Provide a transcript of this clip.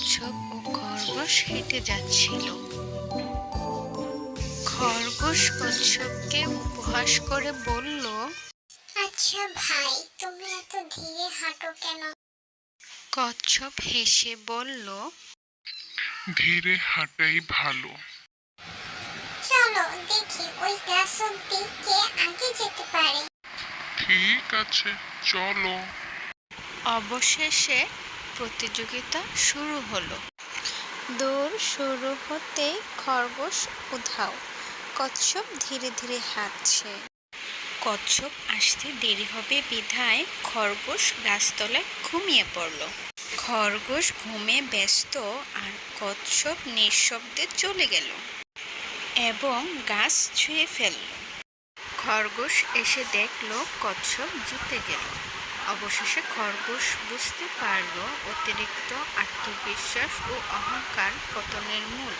কচ্ছপ ও খরগোশ হেঁটে যাচ্ছিল। খরগোশ কচ্ছপকে উপহাস করে বলল, আচ্ছা ভাই, তুমি এত ধীরে হাঁটো কেন? কচ্ছপ হেসে বলল, ধীরে হাঁটাই ভালো। চলো দেখি ওই গাছ অব্দি কে আগে যেতে পারে। ঠিক আছে, চলো। অবশেষে প্রতিযোগিতা শুরু হলো। দৌড় শুরু হতেই খরগোশ উধাও, কচ্ছপ ধীরে ধীরে হাঁটছে। কচ্ছপ আসতে দেরি হবে বিধায় খরগোশ গাছতলায় ঘুমিয়ে পড়ল। খরগোশ ঘুমে ব্যস্ত আর কচ্ছপ নিঃশব্দে চলে গেল এবং গাছ ছুঁয়ে ফেলল। খরগোশ এসে দেখল কচ্ছপ জিতে গেল। অবশেষে খরগোশ বুঝতে পারল অতিরিক্ত আত্মবিশ্বাস ও অহংকার পতনের মূল।